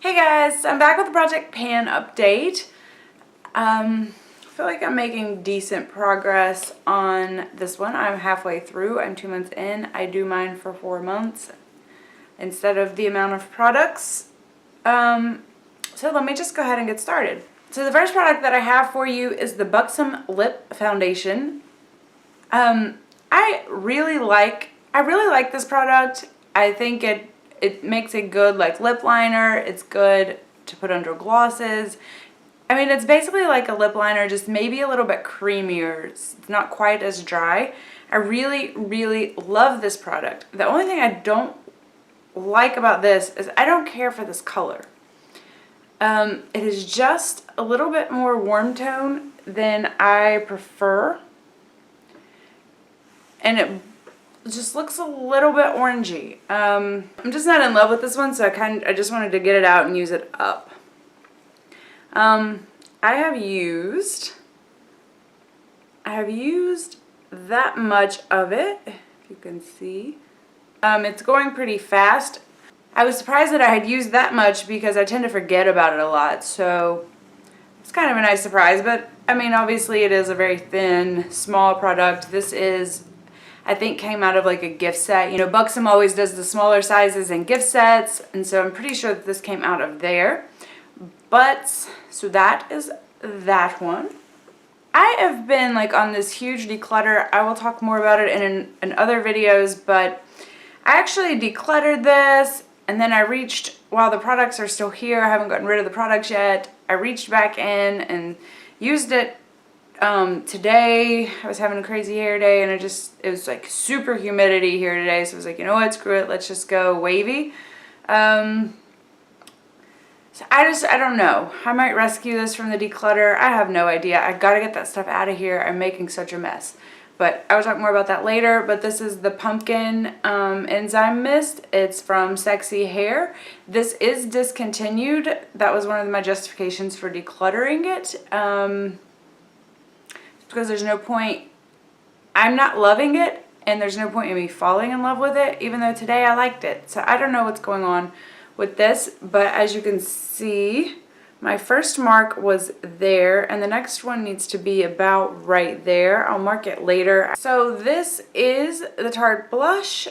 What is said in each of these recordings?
Hey guys, I'm back with the Project Pan update. I feel like I'm making decent progress on this one. I'm halfway through. I'm 2 months in. I do mine for 4 months instead of the amount of products. So let me just go ahead and get started. So the first product that I have for you is the Buxom Lip Foundation. I really like this product. I think it makes a good lip liner. It's good to put under glosses. I mean, it's basically like a lip liner, just maybe a little bit creamier. It's not quite as dry. I really, really love this product. The only thing I don't like about this is I don't care for this color. It is just a little bit more warm tone than I prefer. And it just looks a little bit orangey. I'm just not in love with this one, so I just wanted to get it out and use it up. I have used that much of it, if you can see. It's going pretty fast. I was surprised that I had used that much because I tend to forget about it a lot, so it's kind of a nice surprise. But I mean, obviously it is a very thin, small product. This is, I think, came out of like a gift set. You know, Buxom always does the smaller sizes in gift sets, and so I'm pretty sure that this came out of there. But, so that is that one. I have been like on this huge declutter. I will talk more about it in other videos, but I actually decluttered this, and then I reached, while the products are still here, I haven't gotten rid of the products yet, I reached back in and used it today. I was having a crazy hair day, and it was like super humidity here today, so I was like, you know what, screw it, let's just go wavy. So I don't know. I might rescue this from the declutter. I have no idea. I gotta get that stuff out of here. I'm making such a mess. But I will talk more about that later. But this is the Pumpkin Enzyme Mist. It's from Sexy Hair. This is discontinued. That was one of my justifications for decluttering it. Because there's no point. I'm not loving it, and there's no point in me falling in love with it, even though today I liked it. So I don't know what's going on with this, but as you can see, my first mark was there, and the next one needs to be about right there. I'll mark it later. So this is the Tarte blush.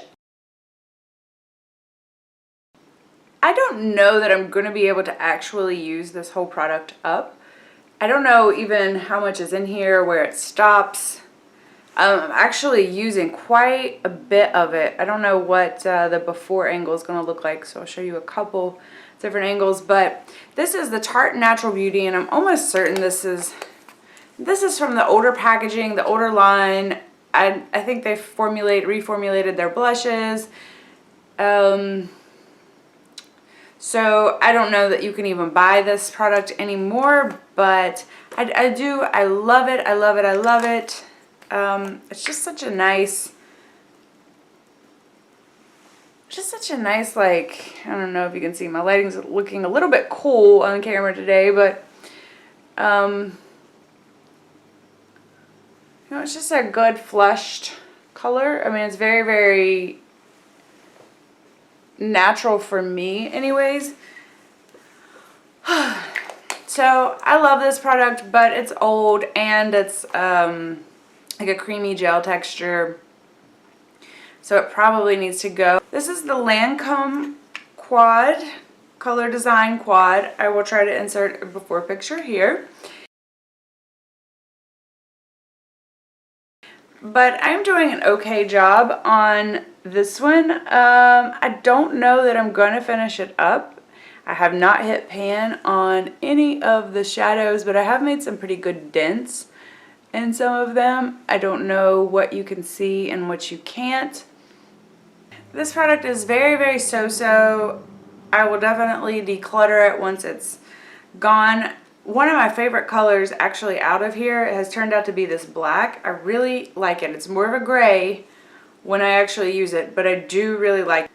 I don't know that I'm going to be able to actually use this whole product up. I don't know even how much is in here, where it stops. I'm actually using quite a bit of it. I don't know what the before angle is going to look like, so I'll show you a couple different angles. But this is the Tarte Natural Beauty, and I'm almost certain this is from the older packaging, the older line. I think they reformulated their blushes. So I don't know that you can even buy this product anymore, but I do. I love it. I love it. I love it. It's just such a nice, like, I don't know if you can see, my lighting's looking a little bit cool on camera today, but, you know, it's just a good flushed color. I mean, it's very, very natural for me anyways. So I love this product, but it's old, and it's, like a creamy gel texture, so it probably needs to go. This is the Lancome Quad, Color Design Quad. I will try to insert a before picture here. But I'm doing an okay job on this one. I don't know that I'm going to finish it up. I have not hit pan on any of the shadows, but I have made some pretty good dents in some of them. I don't know what you can see and what you can't. This product is very, very so-so. I will definitely declutter it once it's gone. One of my favorite colors actually out of here has turned out to be this black. I really like it. It's more of a gray when I actually use it, but I do really like it.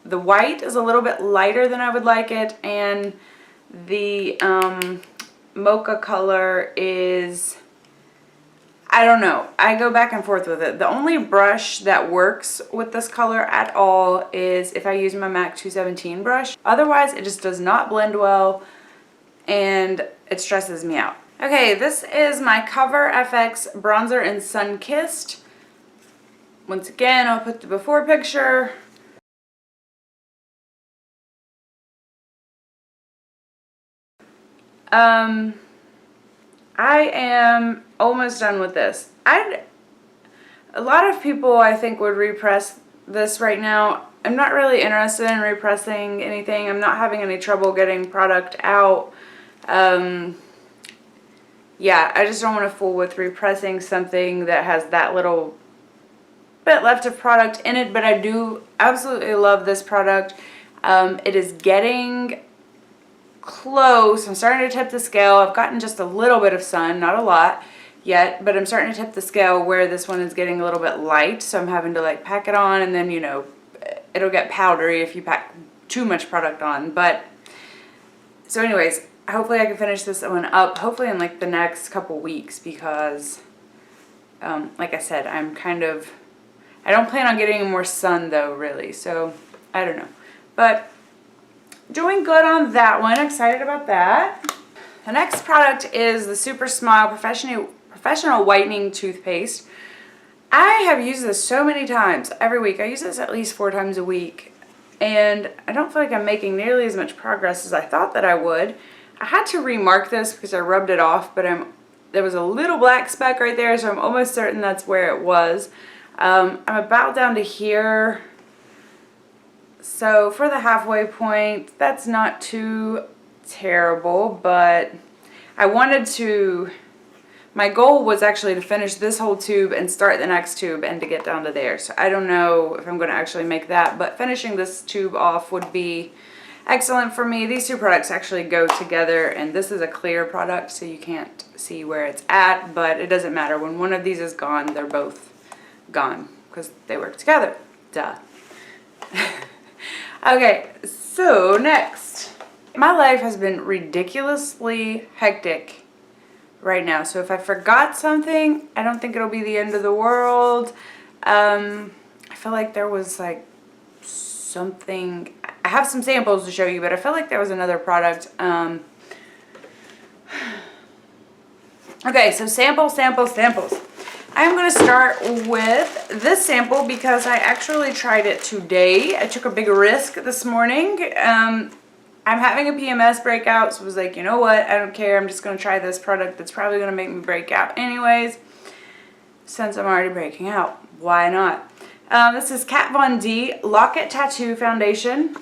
The white is a little bit lighter than I would like it, and the mocha color is, I don't know. I go back and forth with it. The only brush that works with this color at all is if I use my MAC 217 brush. Otherwise, it just does not blend well and it stresses me out. Okay, this is my Cover FX bronzer in Sunkissed. Once again, I'll put the before picture. I am almost done with this. A lot of people I think would repress this right now. I'm not really interested in repressing anything. I'm not having any trouble getting product out. Yeah, I just don't want to fool with repressing something that has that little bit left of product in it, but I do absolutely love this product. It is getting close. I'm starting to tip the scale. I've gotten just a little bit of sun, not a lot yet, but I'm starting to tip the scale where this one is getting a little bit light, so I'm having to like pack it on, and then, you know, it'll get powdery if you pack too much product on. But so anyways, hopefully I can finish this one up hopefully in like the next couple weeks, because like I said, I don't plan on getting more sun though, really, so I don't know, but doing good on that one. Excited about that. The next product is the Supersmile Professional Whitening Toothpaste. I have used this so many times every week. I use this at least 4 times a week, and I don't feel like I'm making nearly as much progress as I thought that I would. I had to remark this because I rubbed it off, but there was a little black speck right there, so I'm almost certain that's where it was. I'm about down to here. So for the halfway point, that's not too terrible, but my goal was actually to finish this whole tube and start the next tube and to get down to there. So I don't know if I'm going to actually make that, but finishing this tube off would be excellent for me. These two products actually go together, and this is a clear product, so you can't see where it's at, but it doesn't matter. When one of these is gone, they're both gone because they work together. Duh. Okay, so next. My life has been ridiculously hectic right now, so if I forgot something, I don't think it'll be the end of the world. I feel like there was like something. I have some samples to show you, but I feel like there was another product. Okay, so samples. I'm going to start with this sample because I actually tried it today. I took a big risk this morning. I'm having a PMS breakout, so I was like, you know what, I don't care. I'm just going to try this product that's probably going to make me break out anyways, since I'm already breaking out. Why not? This is Kat Von D Locket Tattoo Foundation.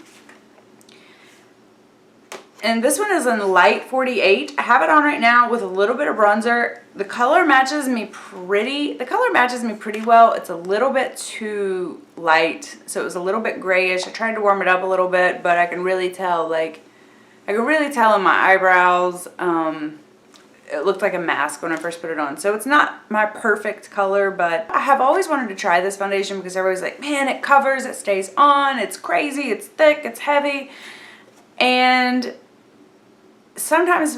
And this one is in light 48. I have it on right now with a little bit of bronzer. The color matches me pretty well. It's a little bit too light, so it was a little bit grayish. I tried to warm it up a little bit, but I can really tell, like, I can really tell in my eyebrows. It looked like a mask when I first put it on. So it's not my perfect color, but I have always wanted to try this foundation because everybody's like, man, it covers, it stays on, it's crazy, it's thick, it's heavy. And sometimes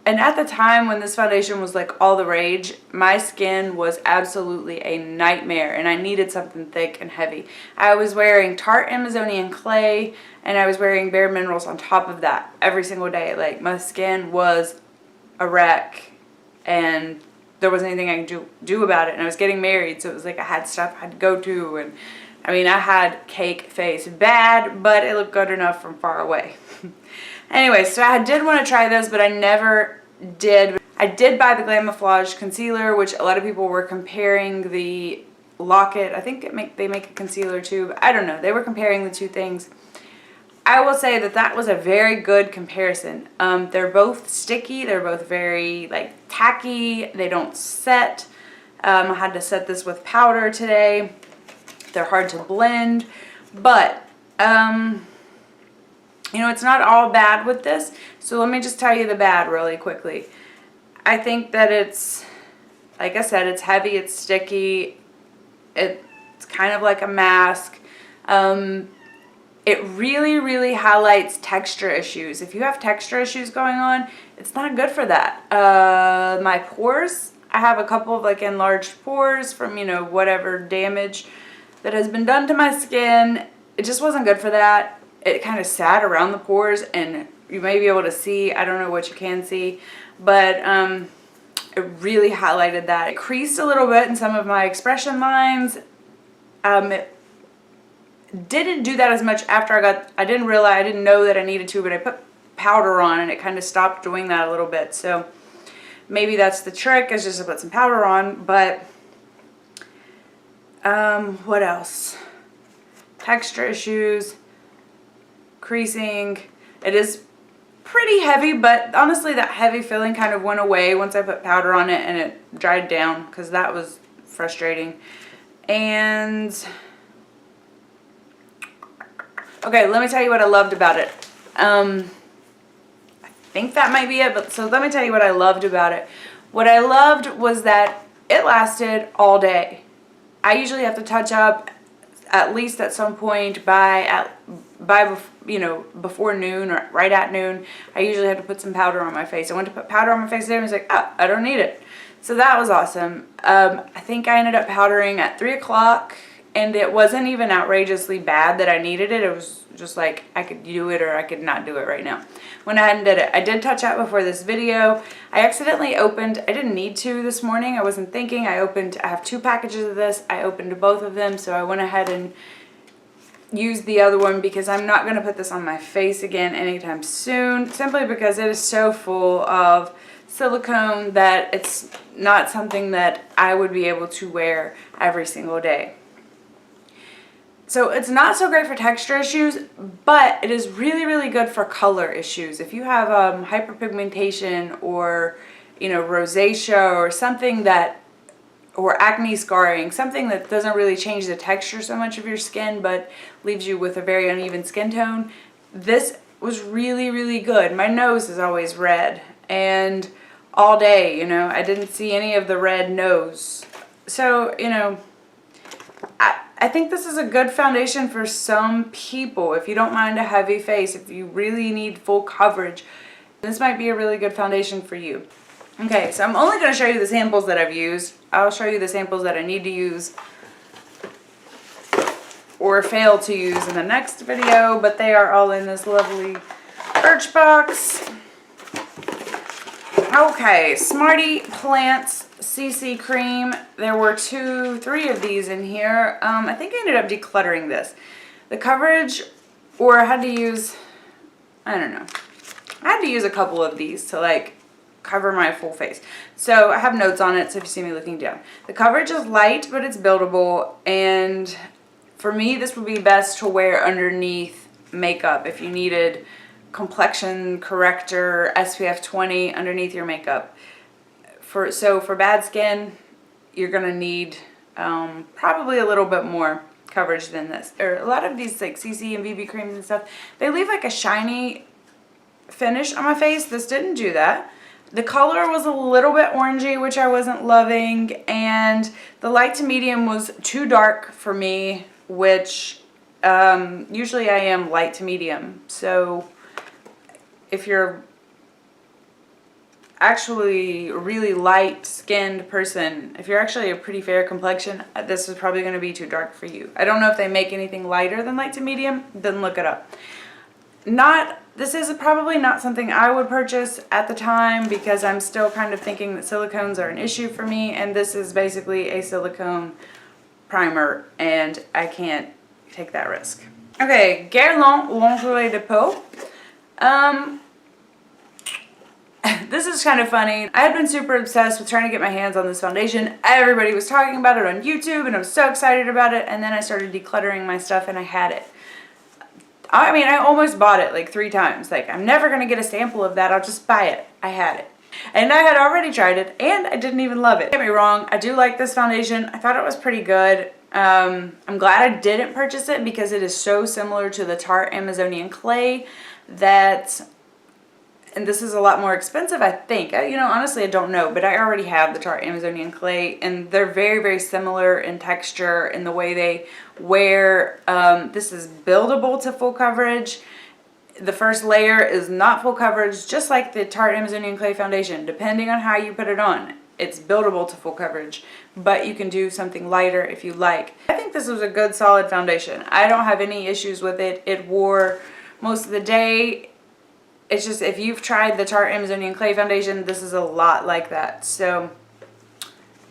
and at the time when this foundation was like all the rage, my skin was absolutely a nightmare and I needed something thick and heavy. I was wearing Tarte Amazonian Clay and I was wearing bareMinerals on top of that every single day. Like, my skin was a wreck and there wasn't anything I could do about it, and I was getting married, so it was like I had stuff I had to go to, and I mean, I had cake face bad, but it looked good enough from far away. Anyway, so I did want to try this, but I never did. I did buy the Glamouflage concealer, which a lot of people were comparing the Locket. I think they make a concealer too, but I don't know. They were comparing the two things. I will say that that was a very good comparison. They're both sticky. They're both very like tacky. They don't set. I had to set this with powder today. They're hard to blend, but you know, it's not all bad with this. So let me just tell you the bad really quickly. I think that it's, like I said, it's heavy, it's sticky, it's kind of like a mask. It really, really highlights texture issues. If you have texture issues going on, it's not good for that. My pores, I have a couple of like enlarged pores from, you know, whatever damage that has been done to my skin. It just wasn't good for that. It kind of sat around the pores, and you may be able to see, I don't know what you can see, but it really highlighted that. It creased a little bit in some of my expression lines. It didn't do that as much after I didn't know that I needed to, but I put powder on and it kind of stopped doing that a little bit. So maybe that's the trick, is just to put some powder on. But what else? Texture issues, creasing. It is pretty heavy, but honestly that heavy feeling kind of went away once I put powder on it and it dried down, because that was frustrating. And okay, let me tell you what I loved about it. I think that might be it, but so let me tell you what I loved about it. What I loved was that it lasted all day. I usually have to touch up at least at some point by you know, before noon or right at noon. I usually have to put some powder on my face. I went to put powder on my face today and I was like, oh, I don't need it. So that was awesome. I think I ended up powdering at 3 o'clock, and it wasn't even outrageously bad that I needed it. It was just like I could do it or I could not do it right now. Went ahead and did it. I did touch out before this video. I accidentally opened, I didn't need to this morning. I wasn't thinking. I have 2 packages of this. I opened both of them, so I went ahead and used the other one because I'm not going to put this on my face again anytime soon, simply because it is so full of silicone that it's not something that I would be able to wear every single day. So it's not so great for texture issues, but it is really, really good for color issues. If you have hyperpigmentation or, you know, rosacea or something that, or acne scarring, something that doesn't really change the texture so much of your skin but leaves you with a very uneven skin tone, this was really, really good. My nose is always red, and all day, you know, I didn't see any of the red nose. So, you know, I think this is a good foundation for some people. If you don't mind a heavy face, if you really need full coverage, this might be a really good foundation for you. Okay, so I'm only going to show you the samples that I've used. I'll show you the samples that I need to use or fail to use in the next video, but they are all in this lovely Birchbox. Okay, Smarty Plants CC Cream. There were 3 of these in here. I think I ended up decluttering this. The coverage, or I had to use, I don't know. I had to use a couple of these to like cover my full face. So I have notes on it, so if you see me looking down. The coverage is light, but it's buildable, and for me this would be best to wear underneath makeup if you needed complexion corrector, SPF 20 underneath your makeup. So for bad skin, you're gonna need probably a little bit more coverage than this. Or a lot of these like CC and BB creams and stuff, they leave like a shiny finish on my face. This didn't do that. The color was a little bit orangey, which I wasn't loving, and the light to medium was too dark for me, which usually I am light to medium. So if you're actually a really light skinned person, if you're actually a pretty fair complexion, this is probably going to be too dark for you. I don't know if they make anything lighter than light to medium. Didn't look it up. This is probably not something I would purchase at the time because I'm still kind of thinking that silicones are an issue for me, and this is basically a silicone primer and I can't take that risk. Okay, Guerlain Lingerie de Peau. This is kind of funny. I had been super obsessed with trying to get my hands on this foundation. Everybody was talking about it on YouTube and I was so excited about it, and then I started decluttering my stuff and I had it. I mean, I almost bought it like 3 times. Like, I'm never going to get a sample of that. I'll just buy it. I had it. And I had already tried it and I didn't even love it. Don't get me wrong, I do like this foundation. I thought it was pretty good. I'm glad I didn't purchase it because it is so similar to the Tarte Amazonian Clay that, and this is a lot more expensive, I think. You know, honestly, I don't know, but I already have the Tarte Amazonian Clay, and they're very, very similar in texture in the way they wear. This is buildable to full coverage. The first layer is not full coverage, just like the Tarte Amazonian Clay foundation, depending on how you put it on. it's buildable to full coverage, but you can do something lighter if you like. I think this was a good solid foundation. I don't have any issues with it. It wore most of the day. It's just, if you've tried the Tarte Amazonian Clay foundation, this is a lot like that. So,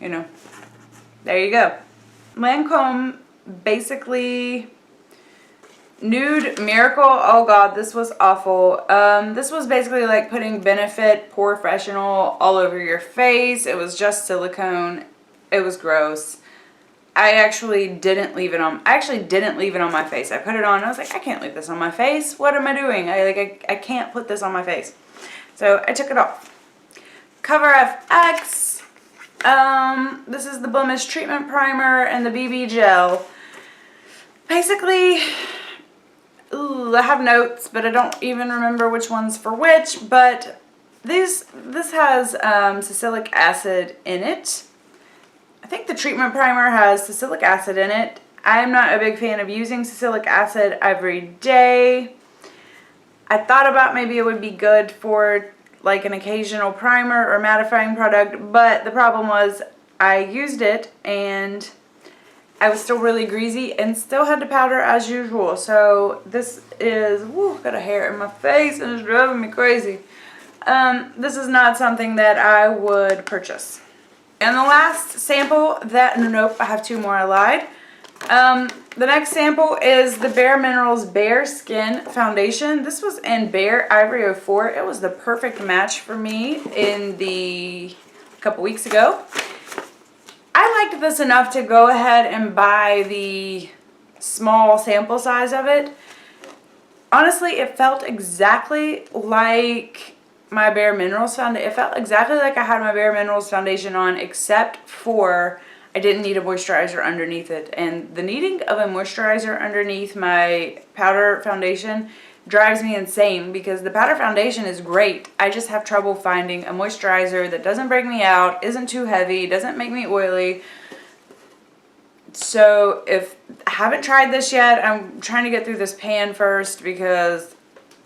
you know, there you go. Lancome, basically, Nude Miracle. Oh god, this was awful. This was basically like putting Benefit Professional all over your face. It was just silicone. It was gross. I actually didn't leave it on. I actually didn't leave it on my face. I put it on. I was like, I can't leave this on my face. What am I doing? I can't put this on my face. So I took it off. Cover FX. This is the Blemish Treatment Primer and the BB Gel. Basically, I have notes, but I don't even remember which one's for which. But this has salicylic acid in it. I think the treatment primer has salicylic acid in it. I'm not a big fan of using salicylic acid every day. I thought about maybe it would be good for like an occasional primer or mattifying product, but the problem was I used it and I was still really greasy and still had to powder as usual. So this is, woo, got a hair in my face and it's driving me crazy. This is not something that I would purchase. And the last sample that, nope, I have two more, I lied. The next sample is the bareMinerals bareSkin foundation. This was in Bare Ivory 04. It was the perfect match for me a couple weeks ago. I liked this enough to go ahead and buy the small sample size of it. Honestly, it felt exactly like my bareMinerals foundation. It felt exactly like I had my bareMinerals foundation on, except for I didn't need a moisturizer underneath it. And the needing of a moisturizer underneath my powder foundation drives me insane, because the powder foundation is great. I just have trouble finding a moisturizer that doesn't break me out, isn't too heavy, doesn't make me oily. So if I haven't tried this yet, I'm trying to get through this pan first, because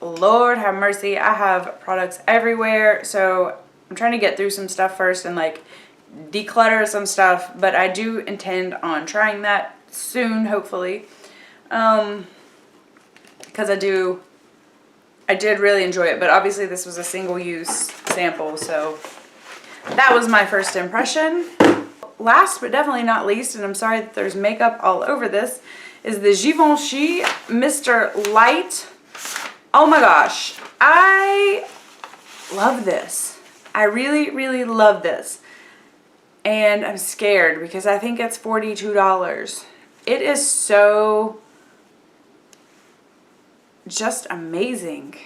Lord have mercy, I have products everywhere. So I'm trying to get through some stuff first and like declutter some stuff, but I do intend on trying that soon, hopefully, because I did really enjoy it. But obviously this was a single-use sample, so that was my first impression. Last but definitely not least, and I'm sorry that there's makeup all over this, is the Givenchy Mr. Light. Oh my gosh, I love this. I really, really love this. And I'm scared because I think it's $42. It is so just amazing.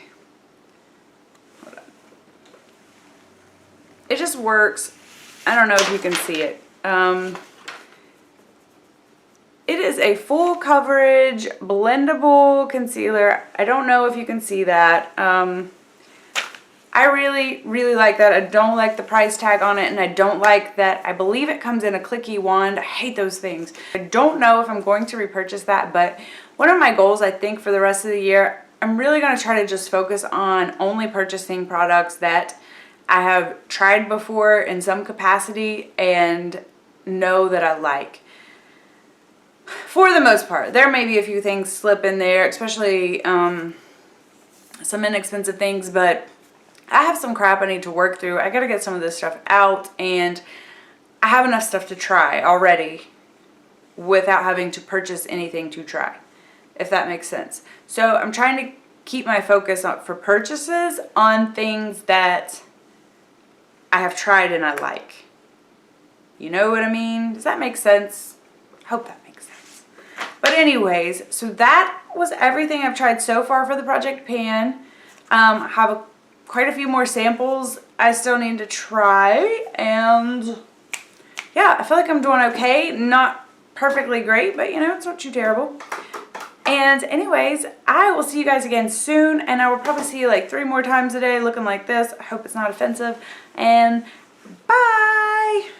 Hold on. It just works. I don't know if you can see it. It is a full coverage blendable concealer. I don't know if you can see that. I really, really like that. I don't like the price tag on it, and I don't like that. I believe it comes in a clicky wand. I hate those things. I don't know if I'm going to repurchase that, but one of my goals, I think, for the rest of the year, I'm really going to try to just focus on only purchasing products that I have tried before in some capacity and know that I like. For the most part. There may be a few things slip in there, especially some inexpensive things, but I have some crap I need to work through. I gotta get some of this stuff out, and I have enough stuff to try already without having to purchase anything to try, if that makes sense. So I'm trying to keep my focus on, for purchases, on things that I have tried and I like. You know what I mean? Does that make sense? Hope that makes sense. But anyways, so that was everything I've tried so far for the Project Pan. I have quite a few more samples I still need to try, and yeah, I feel like I'm doing okay. Not perfectly great, but you know, it's not too terrible. And anyways, I will see you guys again soon, and I will probably see you like 3 more times a day looking like this. I hope it's not offensive, and bye!